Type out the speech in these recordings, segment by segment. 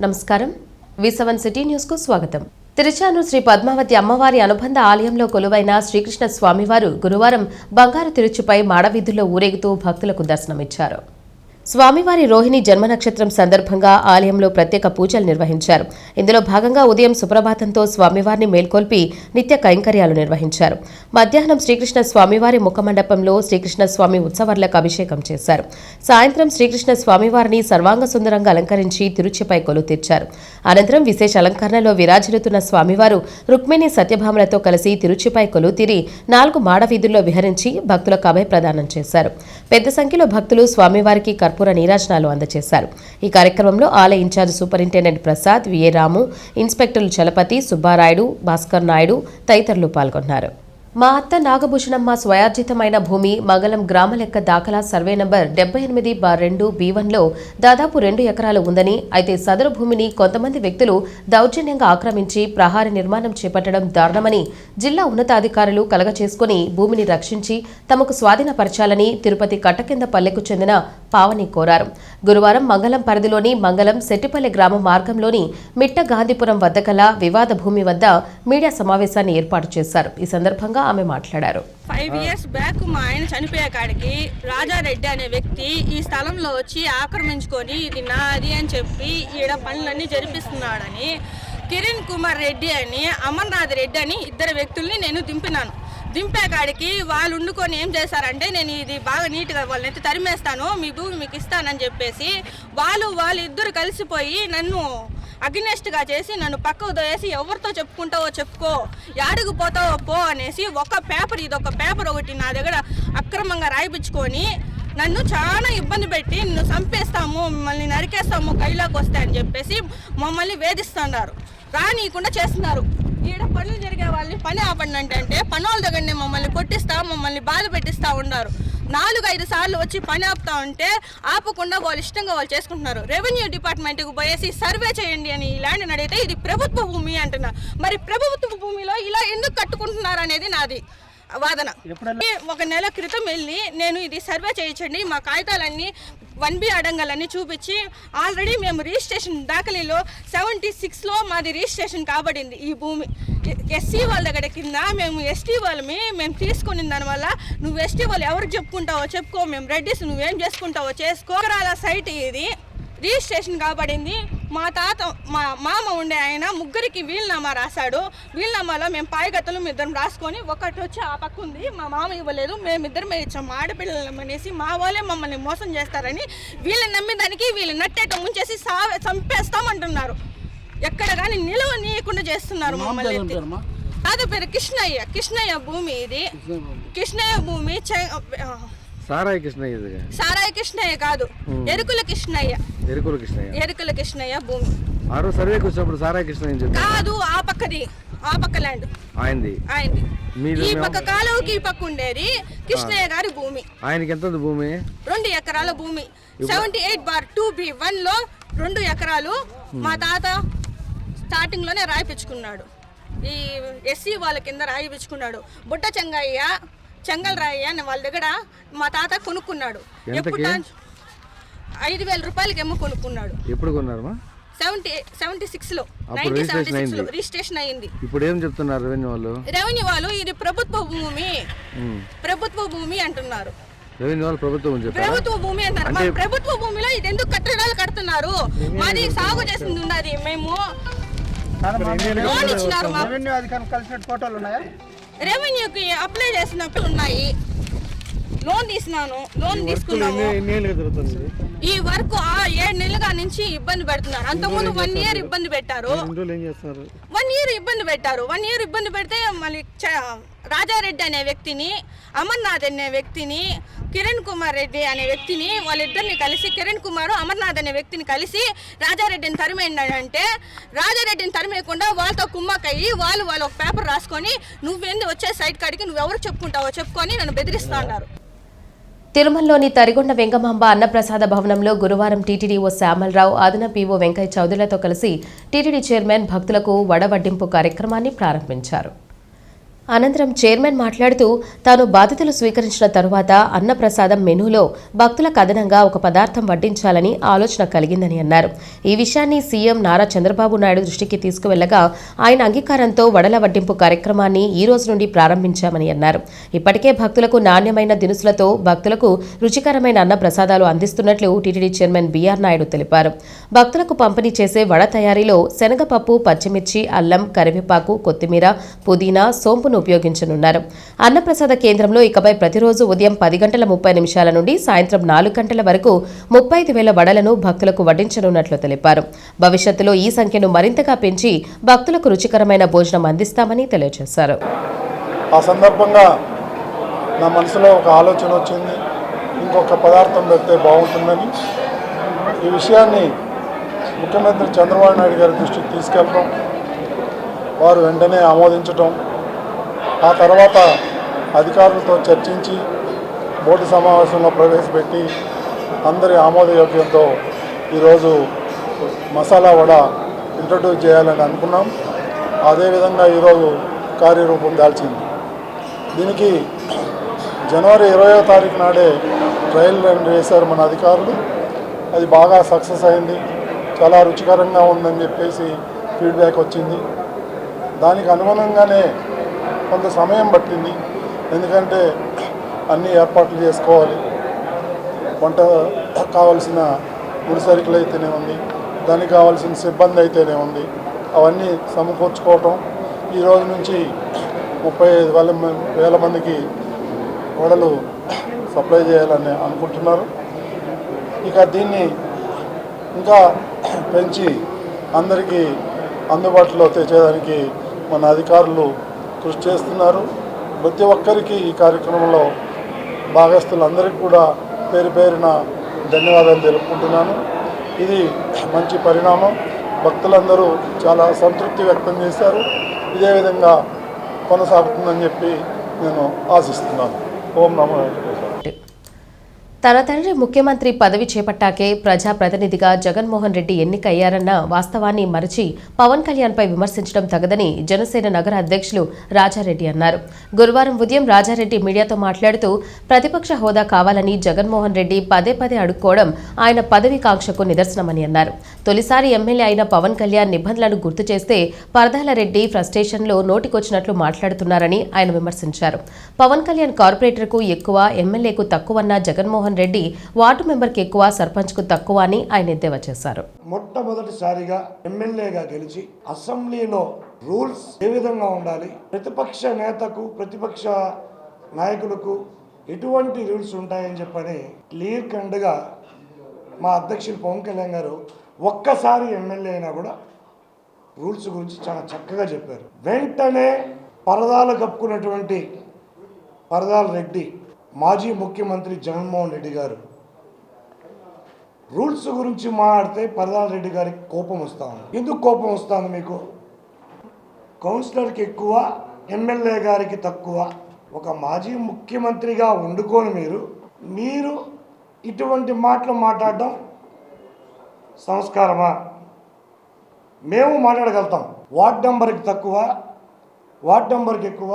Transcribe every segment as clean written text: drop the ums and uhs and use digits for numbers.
నమస్కారం V7 city news కు స్వాగతం. తిరుచానూరు శ్రీ పద్మావతి అమ్మవారి అనుబంధ ఆలయంలో కొలువైన శ్రీకృష్ణ స్వామివారు గురువారం బంగారు తిరుచుపై మాడవీధుల్లో ఊరేగుతూ భక్తులకు దర్శనమిచ్చారు. స్వామివారి రోహిణి జన్మ నక్షత్రం సందర్భంగా ఆలయంలో ప్రత్యేక పూజలు నిర్వహించారు. ఇందులో భాగంగా ఉదయం సుప్రభాతంతో స్వామివారిని మేల్కొల్పి నిత్య కైంకర్యాలు నిర్వహించారు. మధ్యాహ్నం శ్రీకృష్ణ స్వామివారి ముఖమండపంలో శ్రీకృష్ణ స్వామి ఉత్సవాలకు అభిషేకం చేశారు. సాయంత్రం శ్రీకృష్ణ స్వామివారిని సర్వాంగ సుందరంగా అలంకరించి తిరుచిపై కొలువు తీర్చారు. అనంతరం విశేష అలంకరణలో విరాజిల్లుతున్న స్వామివారు రుక్మిణి సత్యభామలతో కలిసి తిరుచిపై కొలువు తీరి 4 మాడవీధుల్లో విహరించి భక్తులకు అభయ ప్రదానం చేశారు. పెద్ద సంఖ్యలో భక్తులు స్వామివారికి కర్పూర నీరాజనాలు అందజేశారు. ఈ కార్యక్రమంలో ఆలయ ఇన్ఛార్జ్ సూపరింటెండెంట్ ప్రసాద్, విఏ రాము, ఇన్స్పెక్టర్లు చలపతి, సుబ్బారాయుడు, భాస్కర్ నాయుడు తదితరులు పాల్గొన్నారు. మా అత్త నాగభూషణమ్మ స్వయార్జితమైన భూమి మంగళం గ్రామ లెక్క దాఖలా సర్వే నంబర్ 78/2B1లో దాదాపు 2 ఎకరాలు ఉందని, అయితే సదరు భూమిని కొంతమంది వ్యక్తులు దౌర్జన్యంగా ఆక్రమించి ప్రహారీ నిర్మాణం చేపట్టడం దారుణమని జిల్లా ఉన్నతాధికారులు కలగచేసుకుని భూమిని రక్షించి తమకు స్వాధీనపరచాలని తిరుపతి కట్టకిందపల్లెకు చెందిన పావని కోరారు. గురువారం మంగళం పరిధిలోని మంగళం సెట్టిపల్లె గ్రామ మార్గంలోని మిట్ట గాంధీపురం వద్ద కల వివాద భూమి వద్ద మీడియా సమావేశాన్ని ఏర్పాటు చేశారు. ఈ సందర్భంగా ఆమె మాట్లాడారు. 5 years బ్యాక్ మా ఆయన చనిపోయే కాడికి రాజారెడ్డి అనే వ్యక్తి ఈ స్థలంలో వచ్చి ఆక్రమించుకొని ఇది నాది అని చెప్పి ఈడ పనులన్నీ జరిపిస్తున్నాడని కిరణ్ కుమార్ రెడ్డి అని అమర్నాథ్ రెడ్డి అని 2 వ్యక్తుల్ని నేను దింపినాను. దింపేకాడికి వాళ్ళు ఉండుకొని ఏం చేశారంటే నేను ఇది బాగా నీట్గా వాళ్ళని తరిమేస్తాను, మీ భూమి మీకు ఇస్తానని చెప్పేసి వాళ్ళు ఇద్దరు కలిసిపోయి నన్ను అగ్నెస్ట్గా చేసి నన్ను పక్కకు దోయేసి ఎవరితో చెప్పుకుంటావో చెప్పుకో, యాడికి పోతావో పో అనేసి ఇదొక పేపర్ ఒకటి నా దగ్గర అక్రమంగా రాయిపించుకొని నన్ను చాలా ఇబ్బంది పెట్టి నిన్ను చంపేస్తాము, మిమ్మల్ని నరికేస్తాము కైలాకి వస్తే అని చెప్పేసి మమ్మల్ని వేధిస్తున్నారు, రానీయకుండా చేస్తున్నారు. ఈడ పనులు జరిగే వాళ్ళని పని ఆపండి అంటే పనుల దగ్గరనే మమ్మల్ని కొట్టిస్తా, మమ్మల్ని బాధ పెట్టిస్తూ ఉన్నారు. 4-5 సార్లు వచ్చి పని ఆపుతా ఉంటే ఆపకుండా వాళ్ళు ఇష్టంగా వాళ్ళు చేసుకుంటున్నారు. రెవెన్యూ డిపార్ట్మెంట్కి పోయేసి సర్వే చేయండి అని ఈ ల్యాండ్ని అడిగితే ఇది ప్రభుత్వ భూమి అంటున్నారు. మరి ప్రభుత్వ భూమిలో ఇలా ఎందుకు కట్టుకుంటున్నారు అనేది నాది వాదన. 1 నెల క్రితం వెళ్ళి నేను ఇది సర్వే చేయించండి, మా కాగితాలన్నీ 1B అడంగాలన్నీ చూపించి ఆల్రెడీ మేము రిజిస్ట్రేషన్ దాఖలీలో 76లో మాది రిజిస్ట్రేషన్ కాబడింది. ఈ భూమి ఎస్సీ వాళ్ళ దగ్గర కింద మేము ఎస్టీ వాళ్ళమి మేము తీసుకుని దానివల్ల నువ్వు ఎస్టీ వాళ్ళు ఎవరికి చెప్పుకుంటావో చెప్పుకో, మేము రెడ్డిస్ నువ్వేం చేసుకుంటావో చేసుకో. సైట్ ఇది రిజిస్ట్రేషన్ కాబడింది. మా మామ ఉండే ఆయన 3కి వీలునామా రాశాడు. వీలునామాలో మేము పాయగత్తలు ఇద్దరం రాసుకొని ఒకటి వచ్చి ఆ పక్క ఉంది, మా మామ ఇవ్వలేదు, మేమిద్దరమే ఇచ్చాము ఆడపిల్లలం అనేసి మా వాళ్ళే మమ్మల్ని మోసం చేస్తారని వీళ్ళని నమ్మేదానికి వీళ్ళు నట్టేట ముంచేసి చంపేస్తామంటున్నారు. ఎక్కడ కానీ నిలువ నీయకుండా చేస్తున్నారు మమ్మల్ని. అదే పేరు కృష్ణయ్య భూమి, ఇది కృష్ణయ్య భూమి. సారాయి కృష్ణయ్య కాదు, ఎరుకుల కృష్ణయ్య భూమి. సర్వేకి వచ్చినప్పుడు సారాయి కృష్ణయ్య కాదు, ఆ పక్క ల్యాండ్ ఆయనది. ఈ పక్క కాలువకి ఈ పక్క ఉండేది కృష్ణయ్య గారి భూమి. ఆయనకి ఎంత భూమి? 2 ఎకరాల భూమి. 78/2B1లో 2 ఎకరాలు మా తాత స్టార్టింగ్ లోనే రాయిపించుకున్నాడు. ఈ ఎస్సీ వాళ్ళ కింద రాయిపించుకున్నాడు. బుట్ట చెంగల్ అని వాళ్ళ దగ్గర మా తాత కొనుక్కున్నాడు. ఎప్పుడు 5,000 రూపాయలకి ఏమో కొనుక్కున్నాడు. ఎప్పుడు కొన్నారు? 76లో 1976లో రిజిస్ట్రేషన్ అయింది. ఇప్పుడు ఏం చెప్తున్నారు రెవెన్యూ వాళ్ళు? ఇది ప్రభుత్వ భూమి అంటున్నారు. ప్రభుత్వ భూమి అంటారు. మరి ప్రభుత్వ భూమిలో ఇది ఎందుకు కట్టడాలు కడుతున్నారు? మాది సాగు చేసింది ఉన్నది. మేము లోన్ ఇచ్చినారు. రెవెన్యూకి అప్లై చేసినప్పుడు ఉన్నాయి. లోన్ తీసుకున్నాము. ఈ వర్క్ 7 నెలలుగా నుంచి ఇబ్బంది పెడుతున్నారు. అంతకుముందు 1 ఇయర్ ఇబ్బంది పెట్టారు. 1 ఇయర్ ఇబ్బంది పెడితే మళ్ళీ రాజారెడ్డి అనే వ్యక్తిని, అమర్నాథ్ అనే వ్యక్తిని, కిరణ్ కుమార్ రెడ్డి అనే వ్యక్తిని వాళ్ళిద్దరిని కలిసి కిరణ్ కుమార్ అమర్నాథ్ అనే వ్యక్తిని కలిసి రాజారెడ్డిని తరిమేయంటే రాజారెడ్డిని తరిమేయకుండా వాళ్ళతో కుమ్మక్కయ్యి వాళ్ళు ఒక పేపర్ రాసుకొని నువ్వేంది వచ్చే సైట్ కాడికి నువ్వెవరు చెప్పుకుంటావో చెప్పుకొని నన్ను బెదిరిస్తా ఉన్నారు. తిరుమలలోని తరిగొండ వెంగమాంబ అన్నప్రసాద భవనంలో గురువారం టీటీడీఓ శ్యామలరావు, అదనపు పీఓ వెంకయ్య చౌదరిలతో కలిసి టీటీడీ చైర్మన్ భక్తులకు వడవడ్డింపు కార్యక్రమాన్ని ప్రారంభించారు. అనంతరం చైర్మన్ మాట్లాడుతూ తాను బాధ్యతలు స్వీకరించిన తరువాత అన్నప్రసాదం మెనూలో భక్తులకు అదనంగా ఒక పదార్థం వడ్డించాలని ఆలోచన కలిగిందని అన్నారు. ఈ విషయాన్ని సీఎం నారా చంద్రబాబు నాయుడు దృష్టికి తీసుకువెళ్లగా ఆయన అంగీకారంతో వడల వడ్డింపు కార్యక్రమాన్ని ఈ రోజు నుండి ప్రారంభించామని అన్నారు. ఇప్పటికే భక్తులకు నాణ్యమైన దినుసులతో భక్తులకు రుచికరమైన అన్న ప్రసాదాలు అందిస్తున్నట్లు టీటీడీ చైర్మన్ బీఆర్ నాయుడు తెలిపారు. భక్తులకు పంపిణీ చేసే వడ తయారీలో శనగపప్పు, పచ్చిమిర్చి, అల్లం, కరివేపాకు, కొత్తిమీర, పుదీనా, సోంపును ఉపయోగించనున్నారు. అన్నప్రసాద కేంద్రంలో ఇకపై ప్రతిరోజు ఉదయం 10:30 నుండి సాయంత్రం 4 గంటల వరకు 35,000 వడలను భక్తులకు వడ్డించనున్నట్లు తెలిపారు. భవిష్యత్తులో ఈ సంఖ్యను మరింతగా పెంచి భక్తులకు రుచికరమైన భోజనం అందిస్తామని తెలియజేశారు. ఆ సందర్భంగా నా మనసులో ఒక ఆలోచన వచ్చింది, ఇంకొక పదార్థం పెడితే బాగుంటుందని. ఈ విషయాన్ని ముఖ్యమంత్రి చంద్రబాబు నాయుడు గారి దృష్టికి తీసుకెళ్ళడం, వారు వెంటనే ఆమోదించడం, ఆ తర్వాత అధికారులతో చర్చించి బోర్డు సమావేశంలో ప్రవేశపెట్టి అందరి ఆమోదయోగ్యంతో ఈరోజు మసాలా వడ ఇంట్రడ్యూస్ చేయాలని అనుకున్నాం. అదేవిధంగా ఈరోజు కార్యరూపం దాల్చింది. దీనికి జనవరి 20వ తారీఖు నాడే ట్రయల్ రన్ వేశారు మన అధికారులు. అది బాగా సక్సెస్ అయింది, చాలా రుచికరంగా ఉందని చెప్పేసి ఫీడ్బ్యాక్ వచ్చింది. దానికి అనుగుణంగానే కొంత సమయం పట్టింది, ఎందుకంటే అన్ని ఏర్పాట్లు చేసుకోవాలి. వంట కావాల్సిన ముడి సరుకులు అయితేనే ఉంది, దానికి కావాల్సిన సిబ్బంది అయితేనే ఉంది, అవన్నీ సమకూర్చుకోవటం. ఈ రోజు నుంచి 35,000 మందికి వడలు సప్లై చేయాలని అనుకుంటున్నారు. ఇక దీన్ని ఇంకా పెంచి అందరికీ అందుబాటులో తెచ్చేదానికి మన అధికారులు కృషి చేస్తున్నారు. ప్రతి ఒక్కరికి ఈ కార్యక్రమంలో భాగస్తులందరికీ కూడా పేరు పేరున ధన్యవాదాలు తెలుపుకుంటున్నాను. ఇది మంచి పరిణామం. భక్తులందరూ చాలా సంతృప్తి వ్యక్తం చేశారు. ఇదే విధంగా కొనసాగుతుందని చెప్పి నేను ఆశిస్తున్నాను. ఓం నమో వెంకటేశ్వర. తన తండ్రి ముఖ్యమంత్రి పదవి చేపట్టాకే ప్రజాప్రతినిధిగా జగన్మోహన్ రెడ్డి ఎన్నికయ్యారన్న వాస్తవాన్ని మరచి పవన్ కళ్యాణ్పై విమర్శించడం తగదని జనసేన నగర అధ్యక్షులు రాజారెడ్డి అన్నారు. గురువారం ఉదయం రాజారెడ్డి మీడియాతో మాట్లాడుతూ ప్రతిపక్ష హోదా కావాలని జగన్మోహన్ రెడ్డి పదే పదే అడుక్కోవడం ఆయన పదవి కాంక్షకు నిదర్శనమని అన్నారు. తొలిసారి ఎమ్మెల్యే అయిన పవన్ కళ్యాణ్ నిబంధనలను గుర్తు చేస్తే పరదాల రెడ్డి ఫ్రస్ట్రేషన్లో నోటికొచ్చినట్లు మాట్లాడుతున్నారని ఆయన విమర్శించారు. పవన్ కళ్యాణ్ కార్పొరేటర్కు ఎక్కువ, ఎమ్మెల్యేకు తక్కువన్న జగన్మోహన్ రెడ్డి వార్డు మెంబర్కి ఎక్కువ, సర్పంచ్కు తక్కువ అని ఆయన ఎద్దేవా చేశారు. మొట్టమొదటిసారిగా ఎమ్మెల్యేగా గెలిచి అసెంబ్లీలో రూల్స్ ఏ విధంగా ఉండాలి, ప్రతిపక్ష నేతకు ప్రతిపక్ష నాయకులకు ఎటువంటి రూల్స్ ఉంటాయని చెప్పని క్లియర్ కట్గా మా అధ్యక్షులు పవన్ కళ్యాణ్ గారు ఒక్కసారి ఎమ్మెల్యే అయినా కూడా రూల్స్ గురించి చాలా చక్కగా చెప్పారు. వెంటనే పరదాలు కప్పుకున్నటువంటి పరదాల రెడ్డి, మాజీ ముఖ్యమంత్రి జగన్మోహన్ రెడ్డి గారు రూల్స్ గురించి మాట్లాడితే పరదాల రెడ్డి గారికి కోపం వస్తాను. ఎందుకు కోపం వస్తాను మీకు? కౌన్సిలర్కి ఎక్కువ, ఎమ్మెల్యే గారికి తక్కువ. ఒక మాజీ ముఖ్యమంత్రిగా వండుకొని మీరు ఇటువంటి మాటలు మాట్లాడడం సంస్కారమా? మేము మాట్లాడగలుగుతాం. వార్డ్ నెంబర్కి తక్కువ, వార్డ్ నెంబర్కి ఎక్కువ,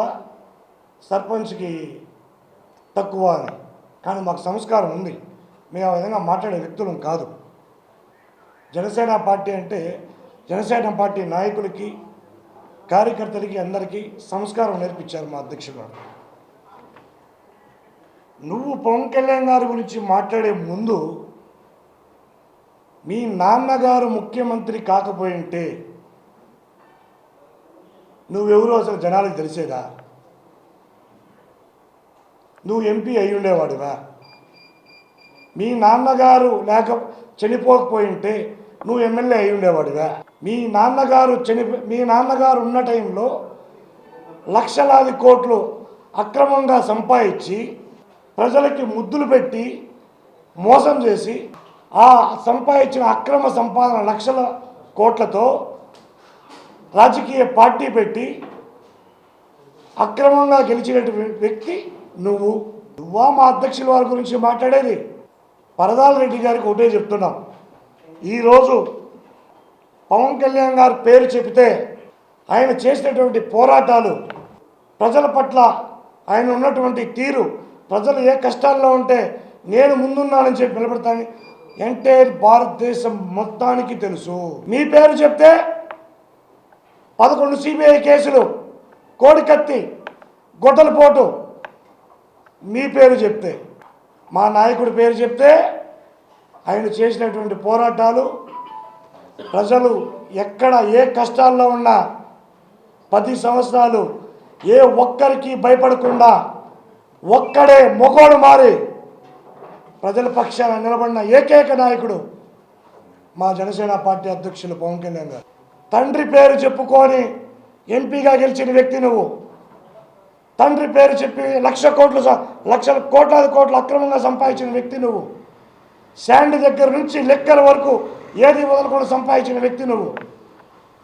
సర్పంచ్కి తక్కువ అని. కానీ మాకు సంస్కారం ఉంది, మేము ఆ విధంగా మాట్లాడే వ్యక్తులం కాదు. జనసేన పార్టీ అంటే జనసేన పార్టీ నాయకులకి, కార్యకర్తలకి, అందరికీ సంస్కారం నేర్పించారు మా అధ్యక్షుడు గారు. నువ్వు పవన్ కళ్యాణ్ గారి గురించి మాట్లాడే ముందు మీ నాన్నగారు ముఖ్యమంత్రి కాకపోయింటే నువ్వెవరో అసలు జనాలకు తెలిసేదా? నువ్వు ఎంపీ అయి ఉండేవాడివా? మీ నాన్నగారు చనిపోకపోయింటే నువ్వు ఎమ్మెల్యే అయి ఉండేవాడివా? మీ నాన్నగారు ఉన్న టైంలో లక్షలాది కోట్లు అక్రమంగా సంపాదించి ప్రజలకి ముద్దులు పెట్టి మోసం చేసి ఆ సంపాదించిన అక్రమ సంపాదన లక్షల కోట్లతో రాజకీయ పార్టీ పెట్టి అక్రమంగా గెలిచినటువంటి వ్యక్తి నువ్వా మా అధ్యక్షుల వారి గురించి మాట్లాడేది? పరదాల రెడ్డి గారికి ఒకటే చెప్తున్నాం, ఈరోజు పవన్ కళ్యాణ్ గారు పేరు చెబితే ఆయన చేసినటువంటి పోరాటాలు ప్రజల పట్ల ఆయన ఉన్నటువంటి తీరు, ప్రజలు ఏ కష్టాల్లో ఉంటే నేను ముందున్నానని చెప్పి నిలబడతాను ఎంటైర్ భారతదేశం మొత్తానికి తెలుసు. మీ పేరు చెప్తే 11 సిబిఐ కేసులు, కోడికత్తి, గొడ్డలపోటు, మీ పేరు చెప్తే, మా నాయకుడి పేరు చెప్తే, ఆయన చేసినటువంటి పోరాటాలు, ప్రజలు ఎక్కడ ఏ కష్టాల్లో ఉన్నా 10 సంవత్సరాలు ఏ ఒక్కరికి భయపడకుండా ఒక్కడే మొగోడు మారి ప్రజల పక్షాన నిలబడిన ఏకైక నాయకుడు మా జనసేన పార్టీ అధ్యక్షులు పవన్ కళ్యాణ్ గారు. తండ్రి పేరు చెప్పుకొని ఎంపీగా గెలిచిన వ్యక్తి నువ్వు. తండ్రి పేరు చెప్పి లక్షల కోట్ల అక్రమంగా సంపాదించిన వ్యక్తి నువ్వు. శాండ్ దగ్గర నుంచి లెక్కల వరకు ఏది వదలకుండా సంపాదించిన వ్యక్తి నువ్వు.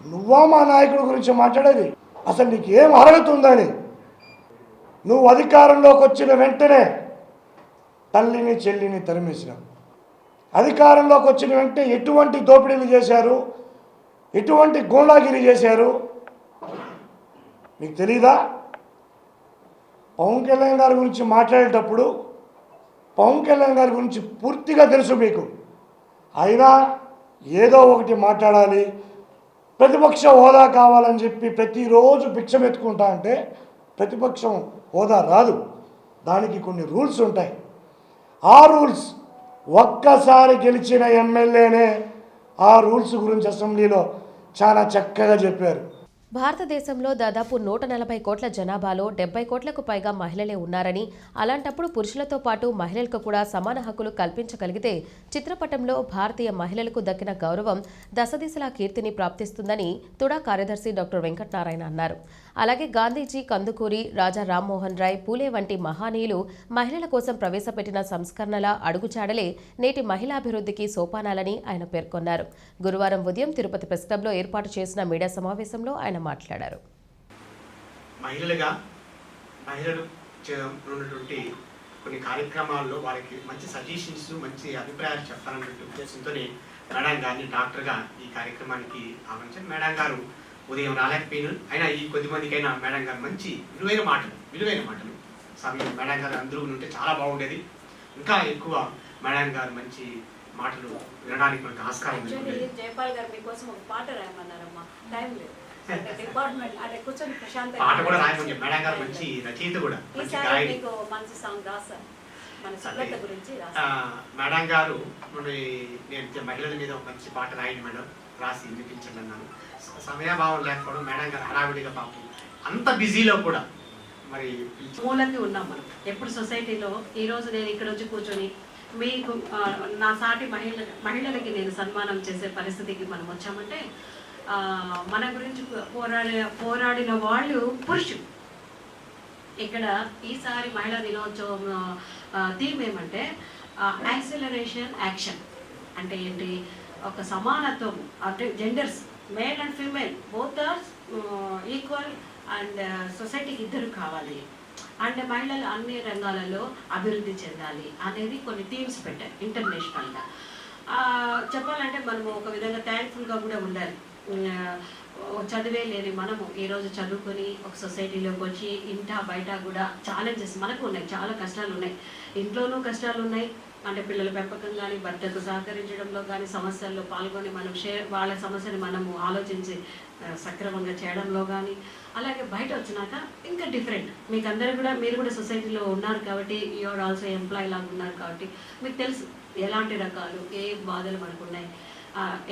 నువ్వా మా నాయకుడి గురించి మాట్లాడేది? అసలు నీకు ఏం అర్హత ఉందని? నువ్వు అధికారంలోకి వచ్చిన వెంటనే తల్లిని చెల్లిని తరిమేసినావు. అధికారంలోకి వచ్చిన వెంటనే ఎటువంటి దోపిడీలు చేశారు, ఎటువంటి గూండాగిరి చేశారు మీకు తెలీదా? పవన్ కళ్యాణ్ గారి గురించి మాట్లాడేటప్పుడు పవన్ కళ్యాణ్ గారి గురించి పూర్తిగా తెలుసు మీకు. అయినా ఏదో ఒకటి మాట్లాడాలి, ప్రతిపక్ష హోదా కావాలని చెప్పి ప్రతిరోజు భిక్షం ఎత్తుకుంటా అంటే ప్రతిపక్షం హోదా రాదు. దానికి కొన్ని రూల్స్ ఉంటాయి. ఆ రూల్స్ ఒక్కసారి గెలిచిన ఎమ్మెల్యేనే ఆ రూల్స్ గురించి అసెంబ్లీలో చాలా చక్కగా చెప్పారు. భారతదేశంలో దాదాపు 140 కోట్ల జనాభాలో 70 కోట్లకు పైగా మహిళలే ఉన్నారని, అలాంటప్పుడు పురుషులతో పాటు మహిళలకు కూడా సమాన హక్కులు కల్పించగలిగితే చిత్రపటంలో భారతీయ మహిళలకు దక్కిన గౌరవం దశదిశలా కీర్తిని ప్రాప్తిస్తుందని తుడా కార్యదర్శి డాక్టర్ వెంకటనారాయణ అన్నారు. అలాగే గాంధీజీ, కందుకూరి, రాజా రామ్మోహన్ రాయ్, పూలే వంటి మహానీయులు మహిళల కోసం ప్రవేశపెట్టిన సంస్కరణల అడుగుచాడలే నేటి మహిళాభివృద్ధికి సోపానాలని ఆయన పేర్కొన్నారు. గురువారం ఉదయం తిరుపతి ప్రెస్ క్లబ్లో ఏర్పాటు చేసిన మీడియా సమావేశంలో ఆయన మాట్లాడారు. మహిళలు ఉన్నటువంటి కొన్ని కార్యక్రమాల్లో వారికి మంచి సజెషన్స్, మంచి అభిప్రాయాలు చెప్పాలన్నటువంటి ఉద్దేశంతోనే మేడం గారిని డాక్టర్గా ఈ కార్యక్రమానికి ఆహ్వానించారు. మేడం గారు ఉదయం రాలేకపోయినారు. అయినా ఈ కొద్ది మందికైనా మేడం గారు మంచి విలువైన మాటలు సమయం మేడం గారు అందరూ ఉంటే చాలా బాగుండేది. ఇంకా ఎక్కువ మేడం గారు మంచి మాటలు వినడానికి మనకు ఆస్కారం. జయపాల్ గారు మీకోసం ఒక పాట రాయమన్నారమ్మా, టైం లేదు. డిపార్ట్మెంట్ అంటే కూర్చొని ప్రశాంతంగా పాట కూడా రాయమని మేడం గారు మంచి రచయిత కూడా. మంచి సాంగ్ రాశారు మన సులభత గురించి. మేడం గారు నేను మహిళల మీద ఒక మంచి పాట రాయండి మేడం, రాసి వినిపించండి అన్నాను. సమయాభావం లేకపోవడం, మేడం గారు హడావిడిగా పాపం అంత బిజీలో కూడా మరి మూలకి ఉన్నాం మనం. ఎప్పుడు సొసైటీలో ఈరోజు నేను ఇక్కడ వచ్చి కూర్చొని మీకు నా సాటి మహిళలకి నేను సన్మానం చేసే పరిస్థితికి మనం వచ్చామంటే మన గురించి పోరాడిన వాళ్ళు పురుషులు. ఇక్కడ ఈసారి మహిళా దినోత్సవం థీమ్ ఏమంటే యాక్సిలరేషన్ యాక్షన్. అంటే ఏంటి? ఒక సమానత్వం, అంటే genders male and female both are equal and సొసైటీకి ఇద్దరు కావాలి, అండ్ మహిళలు అన్ని రంగాలలో అభివృద్ధి చెందాలి అనేది కొన్ని థీమ్స్ పెట్టారు ఇంటర్నేషనల్గా. చెప్పాలంటే మనము ఒక విధంగా థ్యాంక్ఫుల్గా కూడా ఉండాలి. చదివే లేని మనము ఈరోజు చదువుకొని ఒక సొసైటీలోకి వచ్చి ఇంటా బయట కూడా ఛాలెంజెస్ మనకు ఉన్నాయి, చాలా కష్టాలు ఉన్నాయి. ఇంట్లోనూ కష్టాలు ఉన్నాయి, అంటే పిల్లల పెంపకం కానీ, భర్తకు సహకరించడంలో కానీ, సమస్యల్లో పాల్గొని మనం వాళ్ళ సమస్యని మనము ఆలోచించి సక్రమంగా చేయడంలో కానీ, అలాగే బయట వచ్చినాక ఇంకా డిఫరెంట్. మీకు అందరూ కూడా, మీరు కూడా సొసైటీలో ఉన్నారు కాబట్టి, యూఆర్ ఆల్సో ఎంప్లాయీ లాగా ఉన్నారు కాబట్టి మీకు తెలుసు ఎలాంటి రకాలు ఏ బాధలు మనకు ఉన్నాయి.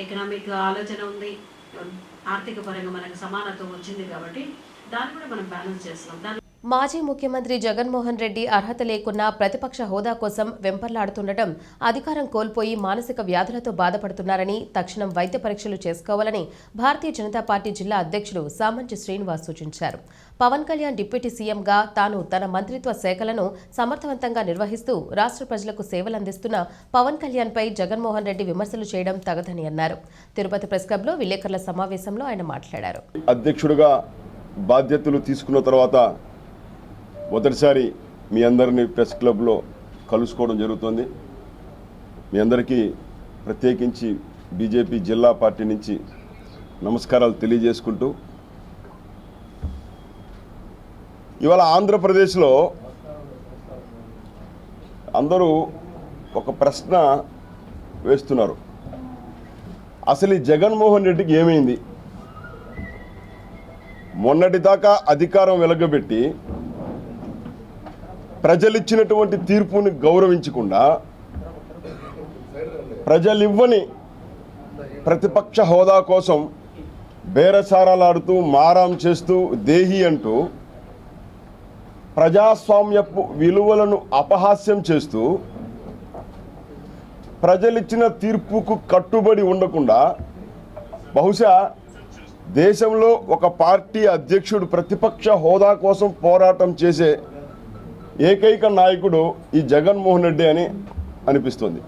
ఎకనామిక్ ఆలోచన ఉంది, ఆర్థిక పరంగా మనకు సమానత్వం వచ్చింది కాబట్టి దాన్ని కూడా మనం బ్యాలెన్స్ చేస్తున్నాం. మాజీ ముఖ్యమంత్రి జగన్మోహన్ రెడ్డి అర్హత లేకున్నా ప్రతిపక్ష హోదా కోసం వెంపర్లాడుతుండటం, అధికారం కోల్పోయి మానసిక వ్యాధులతో బాధపడుతున్నారని, తక్షణం వైద్య పరీక్షలు చేసుకోవాలని భారతీయ జనతా పార్టీ జిల్లా అధ్యక్షుడు సామంచి శ్రీనివాస్ సూచించారు. పవన్ కళ్యాణ్ డిప్యూటీ సీఎంగా తాను తన మంత్రిత్వ శాఖలను సమర్థవంతంగా నిర్వహిస్తూ రాష్ట్ర ప్రజలకు సేవలందిస్తున్న పవన్ కళ్యాణ్పై జగన్మోహన్ రెడ్డి విమర్శలు చేయడం తగదని అన్నారు. తిరుపతి ప్రెస్ క్లబ్లో విలేకరుల సమావేశంలో ఆయన మాట్లాడారు. అధ్యక్షుడిగా బాధ్యతలు తీసుకున్న తర్వాత మొదటిసారి మీ అందరినీ ప్రెస్ క్లబ్లో కలుసుకోవడం జరుగుతుంది. మీ అందరికీ ప్రత్యేకించి బీజేపీ జిల్లా పార్టీ నుంచి నమస్కారాలు తెలియజేసుకుంటూ, ఇవాళ ఆంధ్రప్రదేశ్లో అందరూ ఒక ప్రశ్న వేస్తున్నారు, అసలు ఈ జగన్మోహన్ రెడ్డికి ఏమైంది? మొన్నటిదాకా అధికారం వెలగబెట్టి ప్రజలిచ్చినటువంటి తీర్పుని గౌరవించకుండా ప్రజలివ్వని ప్రతిపక్ష హోదా కోసం బేరసారాలాడుతూ మారాం చేస్తూ దేహి అంటూ ప్రజాస్వామ్యపు విలువలను అపహాస్యం చేస్తూ ప్రజలిచ్చిన తీర్పుకు కట్టుబడి ఉండకుండా బహుశా దేశంలో ఒక పార్టీ అధ్యక్షుడు ప్రతిపక్ష హోదా కోసం పోరాటం చేసే ఏకైక నాయకుడు ఈ జగన్మోహన్ రెడ్డి అని అనిపిస్తుంది.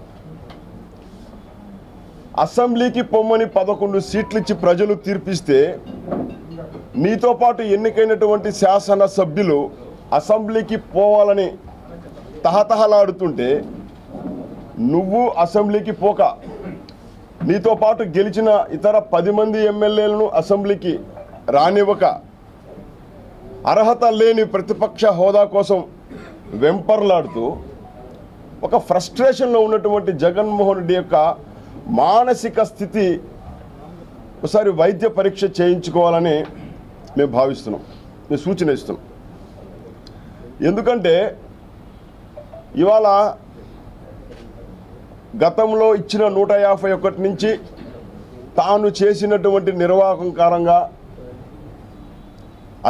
అసెంబ్లీకి పొమ్మని 11 సీట్లు ఇచ్చి ప్రజలు తీర్పిస్తే నీతో పాటు ఎన్నికైనటువంటి శాసనసభ్యులు అసెంబ్లీకి పోవాలని తహతహలాడుతుంటే నువ్వు అసెంబ్లీకి పోక నీతో పాటు గెలిచిన ఇతర 10 మంది ఎమ్మెల్యేలను అసెంబ్లీకి రానివ్వక అర్హత లేని ప్రతిపక్ష హోదా కోసం వెంపర్లాడుతూ ఒక ఫ్రస్ట్రేషన్లో ఉన్నటువంటి జగన్మోహన్ రెడ్డి యొక్క మానసిక స్థితి ఒకసారి వైద్య పరీక్ష చేయించుకోవాలని మేము భావిస్తున్నాం, మేము సూచన ఇస్తున్నాం. ఎందుకంటే ఇవాళ గతంలో ఇచ్చిన 151 నుంచి తాను చేసినటువంటి నిర్వాహకం కారణంగా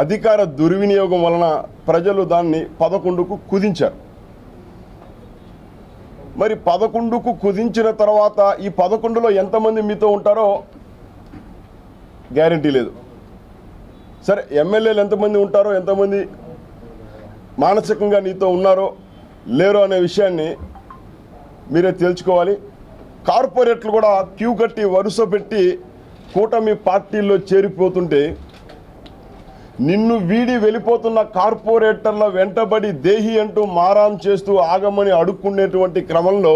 అధికార దుర్వినియోగం వలన ప్రజలు దాన్ని 11కు కుదించారు. మరి 11కు కుదించిన తర్వాత ఈ 11లో ఎంతమంది మీతో ఉంటారో గ్యారంటీ లేదు. సరే, ఎమ్మెల్యేలు ఎంతమంది ఉంటారో, ఎంతమంది మానసికంగా నీతో ఉన్నారో లేరో అనే విషయాన్ని మీరే తేల్చుకోవాలి. కార్పొరేట్లు కూడా క్యూ కట్టి వరుస పెట్టి కూటమి పార్టీల్లో చేరిపోతుంటే నిన్ను వీడి వెళ్ళిపోతున్న కార్పొరేటర్ల వెంటబడి దేహి అంటూ మారాం చేస్తూ ఆగమని అడుక్కునేటువంటి క్రమంలో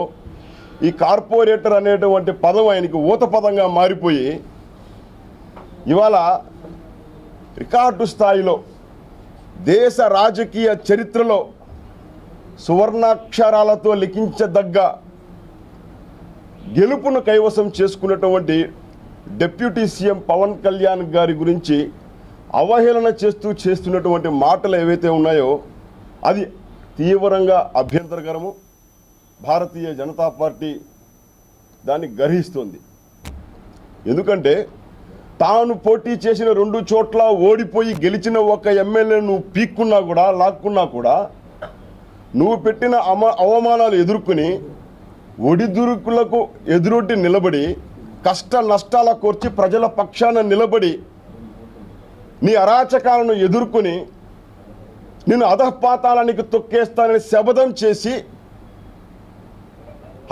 ఈ కార్పొరేటర్ అనేటువంటి పదం ఆయనకి ఊత పదంగా మారిపోయి ఇవాళ రికార్డు స్థాయిలో దేశ రాజకీయ చరిత్రలో సువర్ణాక్షరాలతో లిఖించదగ్గ గెలుపును కైవసం చేసుకున్నటువంటి డిప్యూటీ సీఎం పవన్ కళ్యాణ్ గారి గురించి అవహేళన చేస్తున్నటువంటి మాటలు ఏవైతే ఉన్నాయో అది తీవ్రంగా అభ్యంతరకరము. భారతీయ జనతా పార్టీ దాన్ని గ్రహిస్తోంది. ఎందుకంటే తాను పోటీ చేసిన 2 చోట్ల ఓడిపోయి గెలిచిన ఒక ఎమ్మెల్యే నువ్వు పీక్కున్నా కూడా లాక్కున్నా కూడా నువ్వు పెట్టిన అవమానాలు ఎదుర్కొని ఒడిదుడుకులకు ఎదురొడ్డి నిలబడి కష్ట నష్టాల కోర్చి ప్రజల పక్షాన నిలబడి నీ అరాచకాలను ఎదుర్కొని నిన్ను అధఃపాతాళానికి తొక్కేస్తానని శపథం చేసి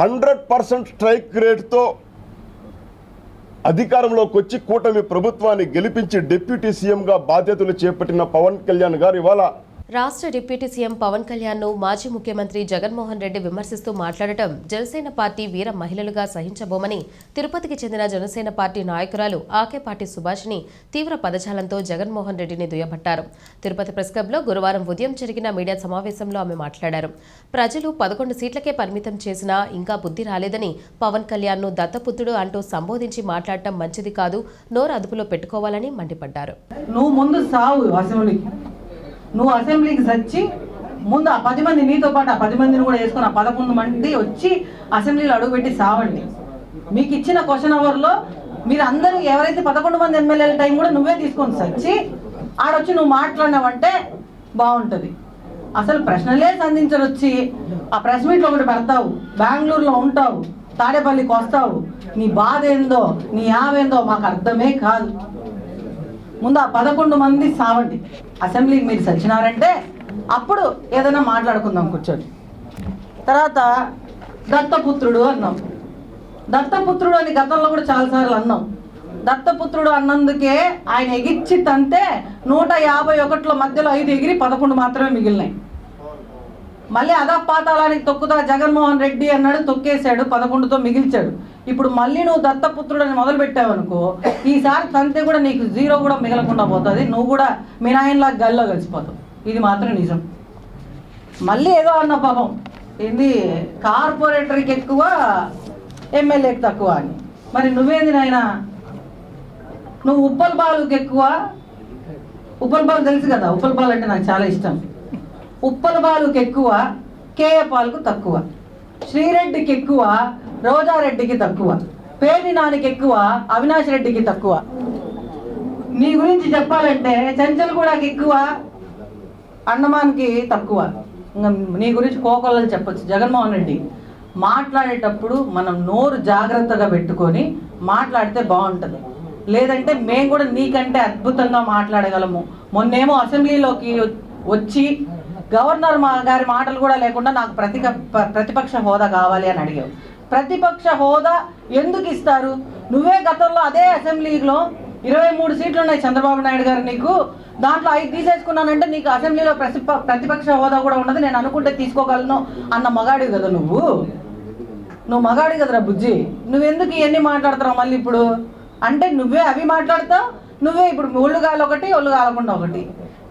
100% స్ట్రైక్ రేట్తో అధికారంలోకి వచ్చి కూటమి ప్రభుత్వాన్ని గెలిపించి డిప్యూటీ సీఎంగా బాధ్యతలు చేపట్టిన పవన్ కళ్యాణ్ గారు ఇవాళ రాష్ట్ర డిప్యూటీ సీఎం పవన్ కళ్యాణ్ను మాజీ ముఖ్యమంత్రి జగన్మోహన్ రెడ్డి విమర్శిస్తూ మాట్లాడటం జనసేన పార్టీ వీర మహిళలుగా సహించబోమని తిరుపతికి చెందిన జనసేన పార్టీ నాయకురాలు ఆకేపాటి సుభాషిణి తీవ్ర పదజాలంతో జగన్మోహన్ రెడ్డిని దుయ్యబట్టారు. తిరుపతి ప్రెస్ క్లబ్లో గురువారం ఉదయం జరిగిన మీడియా సమావేశంలో ఆమె మాట్లాడారు. ప్రజలు 11 సీట్లకే పరిమితం చేసినా ఇంకా బుద్ధి రాలేదని పవన్ కళ్యాణ్ను దత్తపుత్రుడు అంటూ సంబోధించి మాట్లాడటం మంచిది కాదు, నోరు అదుపులో పెట్టుకోవాలని మండిపడ్డారు. నువ్వు అసెంబ్లీకి వచ్చి ముందు ఆ 10 మంది నీతో పాటు ఆ 10 మందిని కూడా వేసుకుని ఆ 11 మంది వచ్చి అసెంబ్లీలో అడుగుపెట్టి సావండి. మీకు ఇచ్చిన క్వశ్చన్ అవర్లో మీరు అందరూ ఎవరైతే 11 మంది ఎమ్మెల్యేల టైం కూడా నువ్వే తీసుకొని వచ్చి ఆడొచ్చి నువ్వు మాట్లాడినావంటే బాగుంటుంది. అసలు ప్రశ్నలే సంధించరొచ్చి ఆ ప్రెస్ మీట్లో ఒకటి పెడతావు, బెంగళూరులో ఉంటావు, తాడేపల్లికి వస్తావు, నీ బాధ ఏందో నీ యావేందో మాకు అర్థమే కాదు. ముందు ఆ 11 మంది సావండి. అసెంబ్లీకి మీరు సచ్చినారంటే అప్పుడు ఏదైనా మాట్లాడుకుందాం కూర్చొని. తర్వాత దత్తపుత్రుడు అన్నాం. దత్తపుత్రుడు అని గతంలో కూడా చాలాసార్లు అన్నాం. దత్తపుత్రుడు అన్నందుకే ఆయన ఎగిచ్చి తంతే 151 మధ్యలో 5 ఎగిరి 11 మాత్రమే మిగిలినాయి. మళ్ళీ అధపాతాళానికి తొక్కుతా జగన్మోహన్ రెడ్డి అన్నాడు, తొక్కేశాడు, 11తో మిగిల్చాడు. ఇప్పుడు మళ్ళీ నువ్వు దత్తపుత్రుడు అని మొదలు పెట్టావనుకో ఈసారి తంతే కూడా నీకు 0 కూడా మిగలకుండా పోతుంది. నువ్వు కూడా మీ నాయనలా గల్లో కలిసిపోతావు. ఇది మాత్రం నిజం. మళ్ళీ ఏదో అన్న పాపం ఏంది కార్పొరేటర్కి ఎక్కువ ఎమ్మెల్యేకి తక్కువ అని. మరి నువ్వేంది నాయన, నువ్వు ఉప్పల్ బాలుకి ఎక్కువ. ఉప్పల్ బాలు తెలుసు కదా, ఉప్పల్ బాలు అంటే నాకు చాలా ఇష్టం. ఉప్పల్ బాలుకి ఎక్కువ, కేఏ పాల్కు తక్కువ. శ్రీరెడ్డికి ఎక్కువ, రోజారెడ్డికి తక్కువ. పేర్ని నానికి ఎక్కువ, అవినాష్ రెడ్డికి తక్కువ. నీ గురించి చెప్పాలంటే చెంచల్గూడకి ఎక్కువ, అండమాన్కి తక్కువ. ఇంకా నీ గురించి కోకొల్లలు చెప్పొచ్చు. జగన్మోహన్ రెడ్డి మాట్లాడేటప్పుడు మనం నోరు జాగ్రత్తగా పెట్టుకొని మాట్లాడితే బాగుంటుంది. లేదంటే మేము కూడా నీకంటే అద్భుతంగా మాట్లాడగలము. మొన్నేమో అసెంబ్లీలోకి వచ్చి గవర్నర్ గారి మాటలు కూడా లేకుండా నాకు ప్రతిపక్ష హోదా కావాలి అని అడిగావు. ప్రతిపక్ష హోదా ఎందుకు ఇస్తారు? నువ్వే గతంలో అదే అసెంబ్లీలో 23 సీట్లు ఉన్నాయి చంద్రబాబు నాయుడు గారు నీకు, దాంట్లో 5 తీసేసుకున్నానంటే నీకు అసెంబ్లీలో ప్రతిపక్ష హోదా కూడా ఉండదు, నేను అనుకుంటే తీసుకోగలను అన్న మగాడివి కదా నువ్వు మగాడి కదరా బుజ్జి. నువ్వెందుకు ఇవన్నీ మాట్లాడుతున్నావు మళ్ళీ ఇప్పుడు? అంటే నువ్వే అవి మాట్లాడతావు, నువ్వే ఇప్పుడు ఒళ్ళు గాలి ఒకటి, ఒళ్ళు కాలకుండా ఒకటి.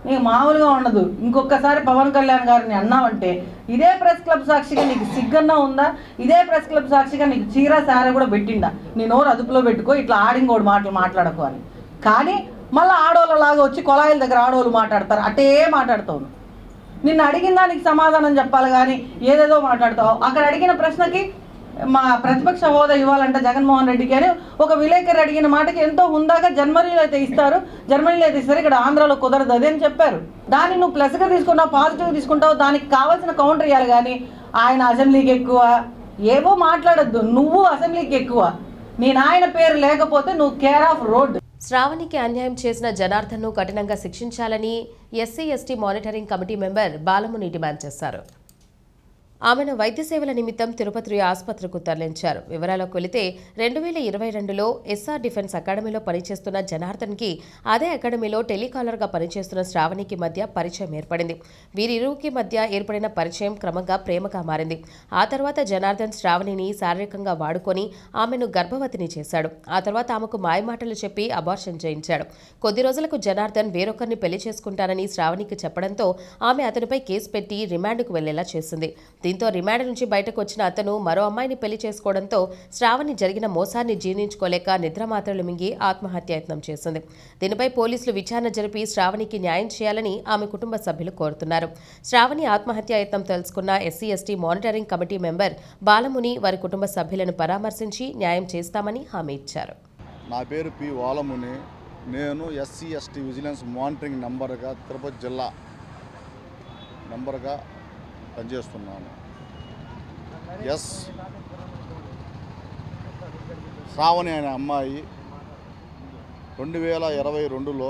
నీకు మామూలుగా ఉండదు. ఇంకొకసారి పవన్ కళ్యాణ్ గారిని అన్నావంటే ఇదే ప్రెస్ క్లబ్ సాక్షిగా నీకు సిగ్గన్నా ఉందా? ఇదే ప్రెస్ క్లబ్ సాక్షిగా నీకు చీర సార కూడా పెట్టిండా? నీ నోరు అదుపులో పెట్టుకో, ఇట్లా ఆడింగోడు మాటలు మాట్లాడకు అని. కానీ మళ్ళీ ఆడోళ్ళలాగా వచ్చి కొలాయిల దగ్గర ఆడోళ్ళు మాట్లాడతారు, అటే మాట్లాడతావు. నిన్ను అడిగిన దానికి సమాధానం చెప్పాలి కానీ ఏదేదో మాట్లాడతావు. అక్కడ అడిగిన ప్రశ్నకి మా ప్రతిపక్ష హోదా ఇవ్వాలంటే జగన్మోహన్ రెడ్డికి అని ఒక విలేకరు అడిగిన మాటకి ఎంతో హుందాగా జర్మనీలో అయితే ఇస్తారు, ఇక్కడ ఆంధ్రాలో కుదరదు అదే అని చెప్పారు. దాన్ని నువ్వు ప్లస్గా తీసుకుంటావు, పాజిటివ్గా తీసుకుంటావు, దానికి కావాల్సిన కౌంటర్ ఇవ్వాలి. కానీ ఆయన అసెంబ్లీకి ఎక్కువ ఏవో మాట్లాడొద్దు. నువ్వు అసెంబ్లీకి ఎక్కువ, నీ నాయన పేరు లేకపోతే నువ్వు కేర్ ఆఫ్ రోడ్. శ్రావణికి అన్యాయం చేసిన జనార్దన్ను కఠినంగా శిక్షించాలని SC ST monitoring committee member Balamuni demand చేశారు. ఆమెను వైద్య సేవల నిమిత్తం తిరుపతి ఆసుపత్రికి తరలించారు. వివరాలకు వెళితే 2022లో ఎస్ఆర్ డిఫెన్స్ అకాడమీలో పనిచేస్తున్న జనార్దన్కి అదే అకాడమీలో టెలికాలర్గా పనిచేస్తున్న శ్రావణికి మధ్య పరిచయం ఏర్పడింది. వీరిరువుకి మధ్య ఏర్పడిన పరిచయం క్రమంగా ప్రేమగా మారింది. ఆ తర్వాత జనార్దన్ శ్రావణిని శారీరకంగా వాడుకొని ఆమెను గర్భవతిని చేశాడు. ఆ తర్వాత ఆమెకు మాయమాటలు చెప్పి అబార్షన్ చేయించాడు. కొద్ది రోజులకు జనార్దన్ వేరొకరిని పెళ్లి చేసుకుంటానని శ్రావణికి చెప్పడంతో ఆమె అతనిపై కేసు పెట్టి రిమాండ్కు వెళ్లేలా చేసింది. దీంతో రిమాండ్ నుంచి బయటకు వచ్చిన అతను మరో అమ్మాయిని పెళ్లి చేసుకోవడంతో శ్రావణి జరిగిన మోసాన్ని జీర్ణించుకోలేక నిద్రమాత్రలు మింగి ఆత్మహత్యాయత్నం చేసింది. దీనిపై పోలీసులు విచారణ జరిపి శ్రావణికి న్యాయం చేయాలని ఆమె కుటుంబ సభ్యులు కోరుతున్నారు. శ్రావణి ఆత్మహత్యాయత్నం తెలుసుకున్న SC ST monitoring committee member Balamuni వారి కుటుంబ సభ్యులను పరామర్శించి న్యాయం చేస్తామని హామీ ఇచ్చారు. నా పేరు పి బాలముని. నేను ఎస్సీ ఎస్టీ విజిలెన్స్ మానిటరింగ్ నంబర్గా తిరుపతి జిల్లా నంబర్గా పనిచేస్తున్నాను. శ్రావణి అనే అమ్మాయి 2022లో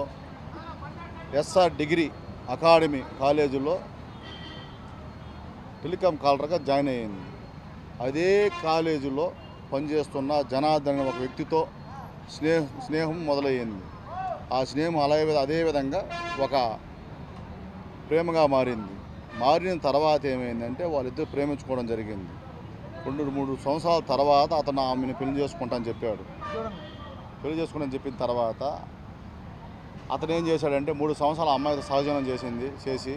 ఎస్ఆర్ డిగ్రీ అకాడమీ కాలేజీలో టెలికాం కాలర్గా జాయిన్ అయ్యింది. అదే కాలేజీలో పనిచేస్తున్న జనార్దన్ అనే ఒక వ్యక్తితో స్నేహం మొదలయ్యింది. ఆ స్నేహం అదేవిధంగా ఒక ప్రేమగా మారింది. మారిన తర్వాత ఏమైందంటే వాళ్ళిద్దరు ప్రేమించుకోవడం జరిగింది. 2-3 సంవత్సరాల తర్వాత అతను ఆమెను పెళ్లి చేసుకుంటానని చెప్పాడు. పెళ్లి చేసుకుంటానని చెప్పిన తర్వాత అతను ఏం చేశాడంటే 3 సంవత్సరాల అమ్మాయితో సహజీవనం చేసి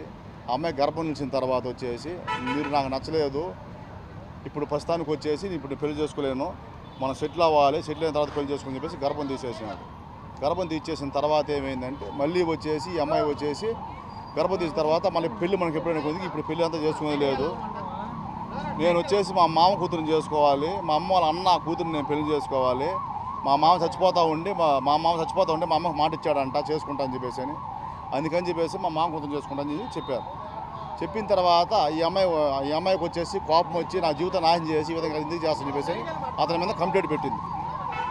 ఆ అమ్మాయి గర్భం నిలిచిన తర్వాత వచ్చేసి మీరు నాకు నచ్చలేదు, ఇప్పుడు ప్రస్తుతానికి వచ్చేసి ఇప్పుడు పెళ్లి చేసుకోలేను, మనం సెటిల్ అవ్వాలి, సెటిల్ అయిన తర్వాత పెళ్లి చేసుకుని చెప్పేసి గర్భం తీసేసినాడు. గర్భం తీసేసిన తర్వాత ఏమైందంటే మళ్ళీ వచ్చేసి ఈ అమ్మాయి వచ్చేసి గర్భం తీసిన తర్వాత మళ్ళీ పెళ్లి మనకి ఎప్పుడైనా కొద్దిగా ఇప్పుడు పెళ్లి అంతా చేసుకునేది లేదు, నేను వచ్చేసి మా మామ కూతురుని చేసుకోవాలి, మా అమ్మ వాళ్ళ అన్న కూతురుని నేను పెళ్లి చేసుకోవాలి, మా మామ చచ్చిపోతూ ఉండి మా అమ్మకు మాట ఇచ్చాడంట చేసుకుంటా అని చెప్పేసి అని, అందుకని చెప్పేసి మా మామ కూతురుని చేసుకుంటాను అని చెప్పారు. చెప్పిన తర్వాత ఈ అమ్మాయికి వచ్చేసి కోపం వచ్చి నా జీవితం నాశనం చేసి ఈ విధంగా ఎందుకు చేస్తాను చెప్పేసి అతని మీద కంప్లైంట్ పెట్టింది.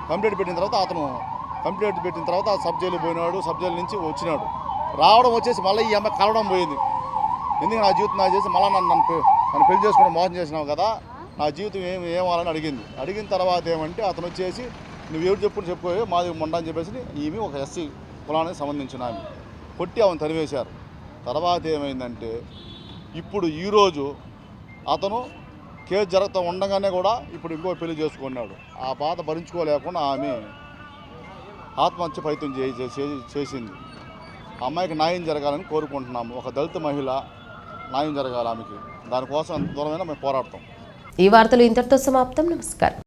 కంప్లైంట్ పెట్టిన తర్వాత సబ్ జైలు పోయినాడు. సబ్ జైలు నుంచి వచ్చినాడు. రావడం వచ్చేసి మళ్ళీ ఈ అమ్మాయి కలవడం పోయింది. ఎందుకు నా జీవితం నా చేసి మళ్ళీ నన్ను పెళ్లి చేసుకోవడం మోసం చేసినావు కదా, నా జీవితం ఏమవ్వాలని అడిగింది. అడిగిన తర్వాత ఏమంటే అతను వచ్చేసి నువ్వు ఎవరు చెప్పుకోయి మాది మొండ అని చెప్పేసి ఈమె ఒక ఎస్సీ కులానికి సంబంధించిన ఆమె కొట్టి ఆమెను తరివేశారు. తర్వాత ఏమైందంటే ఇప్పుడు ఈరోజు అతను కేసు జరుగుతూ ఉండగానే కూడా ఇప్పుడు ఇంకో పెళ్లి చేసుకున్నాడు. ఆ బాధ భరించుకోలేకుండా ఆమె ఆత్మహత్య ప్రయత్నం చేసింది. ఆ అమ్మాయికి న్యాయం జరగాలని కోరుకుంటున్నాము. ఒక దళిత మహిళ న్యాయం జరగాలి ఆమెకి. దానికోసం ఎంత దూరమైనా మేము పోరాడతాం. ఈ వార్తలు ఇంతటితో సమాప్తం. నమస్కారం.